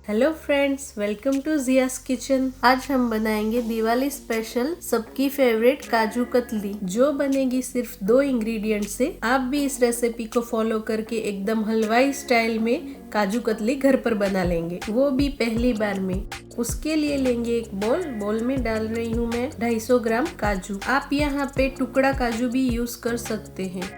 Hello friends, welcome to जियास kitchen. आज हम बनाएंगे दिवाली स्पेशल सबकी फेवरेट काजू कतली, जो बनेगी सिर्फ 2 इंग्रेडिएंट से। आप भी इस रेसिपी को फॉलो करके एकदम हलवाई स्टाइल में काजू कतली घर पर बना लेंगे, वो भी पहली बार में। उसके लिए लेंगे एक बोल में डाल रही हूँ मैं 250 ग्राम काजू। आप यहाँ पे टुकड़ा काजू भी यूज कर सकते हैं।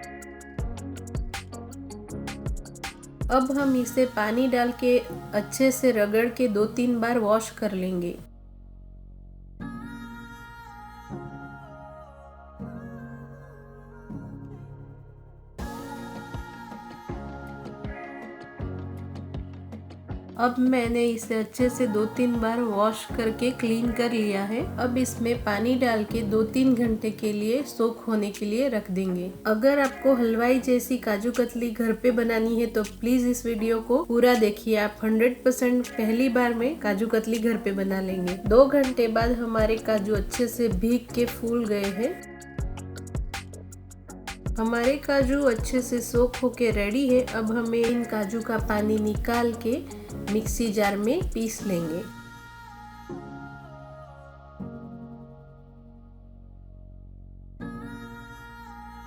अब हम इसे पानी डाल के अच्छे से रगड़ के 2-3 बार वॉश कर लेंगे। अब मैंने इसे अच्छे से 2-3 बार वॉश करके क्लीन कर लिया है। अब इसमें पानी डाल के 2-3 घंटे के लिए सोक होने के लिए रख देंगे। अगर आपको हलवाई जैसी काजू कतली घर पे बनानी है तो प्लीज इस वीडियो को पूरा देखिए। आप 100% पहली बार में काजू कतली घर पे बना लेंगे। 2 घंटे बाद हमारे काजू अच्छे से भीग के फूल गए हैं। हमारे काजू अच्छे से सोक होके रेडी है। अब हमें इन काजू का पानी निकाल के मिक्सी जार में पीस लेंगे।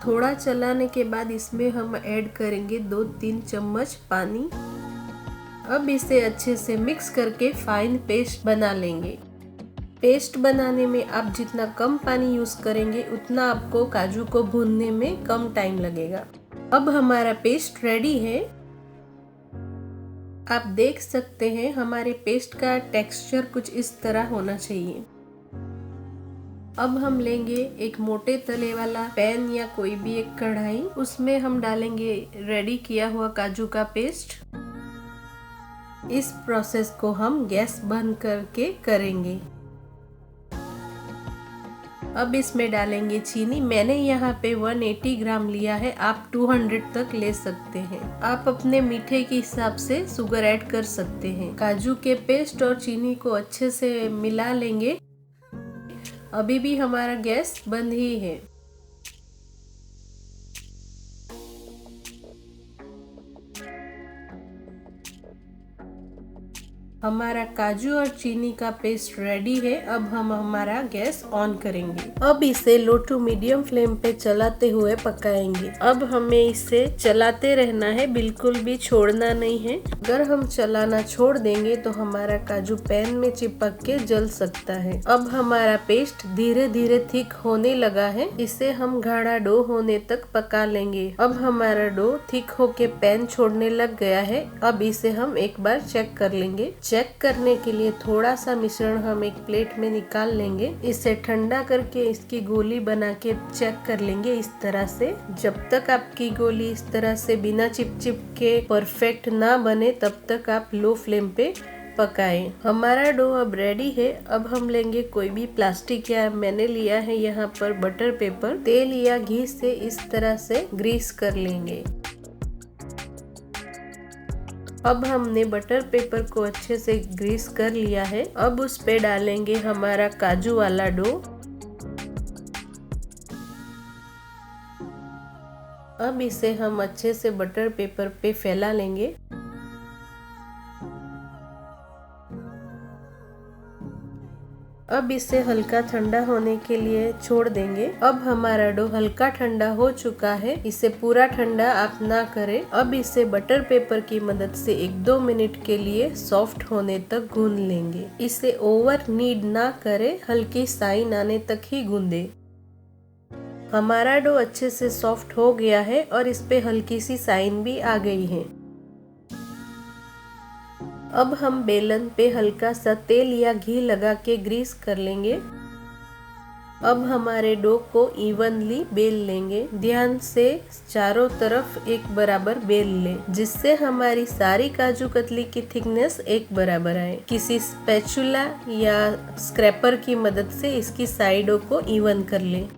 थोड़ा चलाने के बाद इसमें हम ऐड करेंगे 2-3 चम्मच पानी। अब इसे अच्छे से मिक्स करके फाइन पेस्ट बना लेंगे। पेस्ट बनाने में आप जितना कम पानी यूज करेंगे उतना आपको काजू को भूनने में कम टाइम लगेगा। अब हमारा पेस्ट रेडी है। आप देख सकते हैं हमारे पेस्ट का टेक्सचर कुछ इस तरह होना चाहिए। अब हम लेंगे एक मोटे तले वाला पैन या कोई भी एक कढ़ाई, उसमें हम डालेंगे रेडी किया हुआ काजू का पेस्ट। इस प्रोसेस को हम गैस बंद करके करेंगे। अब इसमें डालेंगे चीनी। मैंने यहाँ पे 180 ग्राम लिया है, आप 200 तक ले सकते हैं। आप अपने मीठे के हिसाब से शुगर ऐड कर सकते हैं। काजू के पेस्ट और चीनी को अच्छे से मिला लेंगे। अभी भी हमारा गैस बंद ही है। हमारा काजू और चीनी का पेस्ट रेडी है। अब हम हमारा गैस ऑन करेंगे। अब इसे लो टू मीडियम फ्लेम पे चलाते हुए पकाएंगे। अब हमें इसे चलाते रहना है, बिल्कुल भी छोड़ना नहीं है। अगर हम चलाना छोड़ देंगे तो हमारा काजू पैन में चिपक के जल सकता है। अब हमारा पेस्ट धीरे धीरे थिक होने लगा है। इसे हम गाढ़ा डो होने तक पका लेंगे। अब हमारा डो थिक होके पैन छोड़ने लग गया है। अब इसे हम एक बार चेक कर लेंगे। चेक करने के लिए थोड़ा सा मिश्रण हम एक प्लेट में निकाल लेंगे। इसे ठंडा करके इसकी गोली बना के चेक कर लेंगे इस तरह से। जब तक आपकी गोली इस तरह से बिना चिपचिप के परफेक्ट ना बने तब तक आप लो फ्लेम पे पकाएं। हमारा डो अब रेडी है। अब हम लेंगे कोई भी प्लास्टिक या मैंने लिया है यहाँ पर बटर पेपर। तेल या घी से इस तरह से ग्रीस कर लेंगे। अब हमने बटर पेपर को अच्छे से ग्रीस कर लिया है। अब उस पे डालेंगे हमारा काजू वाला डो। अब इसे हम अच्छे से बटर पेपर पे फैला लेंगे। अब इसे हल्का ठंडा होने के लिए छोड़ देंगे। अब हमारा डो हल्का ठंडा हो चुका है। इसे पूरा ठंडा आप ना करें। अब इसे बटर पेपर की मदद से 1-2 मिनट के लिए सॉफ्ट होने तक गूंद लेंगे। इसे ओवर नीड ना करें, हल्की साइन आने तक ही गूंदे। हमारा डो अच्छे से सॉफ्ट हो गया है और इस पे हल्की सी साइन भी आ गई है। अब हम बेलन पे हल्का सा तेल या घी लगा के ग्रीस कर लेंगे। अब हमारे डो को इवनली बेल लेंगे। ध्यान से चारों तरफ एक बराबर बेल लें, जिससे हमारी सारी काजू कतली की थिकनेस एक बराबर आए। किसी स्पैचुला या स्क्रैपर की मदद से इसकी साइडों को इवन कर लें।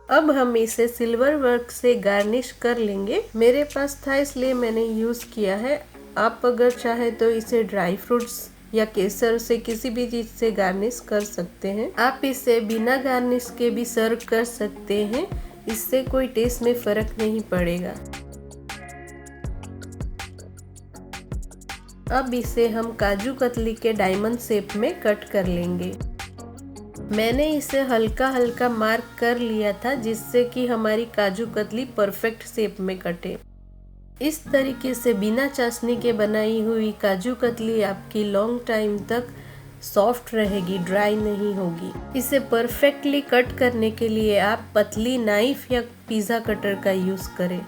अब हम इसे सिल्वर वर्क से गार्निश कर लेंगे। मेरे पास था इसलिए मैंने यूज किया है। आप अगर चाहे तो इसे ड्राई फ्रूट्स या केसर से किसी भी चीज से गार्निश कर सकते हैं। आप इसे बिना गार्निश के भी सर्व कर सकते हैं, इससे कोई टेस्ट में फर्क नहीं पड़ेगा। अब इसे हम काजू कतली के डायमंड शेप में कट कर लेंगे। मैंने इसे हल्का हल्का मार्क कर लिया था जिससे कि हमारी काजू कतली परफेक्ट शेप में कटे। इस तरीके से बिना चाशनी के बनाई हुई काजू कतली आपकी लॉन्ग टाइम तक सॉफ्ट रहेगी, ड्राई नहीं होगी। इसे परफेक्टली कट करने के लिए आप पतली नाइफ या पिज़्ज़ा कटर का यूज़ करें।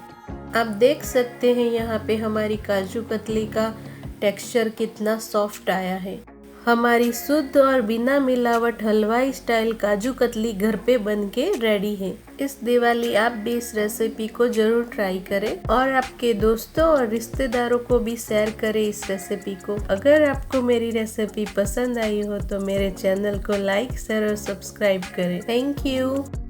आप देख सकते हैं यहाँ पे हमारी काजू कतली का टेक्सचर कितना सॉफ्ट आया है। हमारी शुद्ध और बिना मिलावट हलवाई स्टाइल काजू कतली घर पे बनके रेडी है। इस दिवाली आप भी इस रेसिपी को जरूर ट्राई करें और आपके दोस्तों और रिश्तेदारों को भी शेयर करें इस रेसिपी को। अगर आपको मेरी रेसिपी पसंद आई हो तो मेरे चैनल को लाइक, शेयर और सब्सक्राइब करें। Thank you.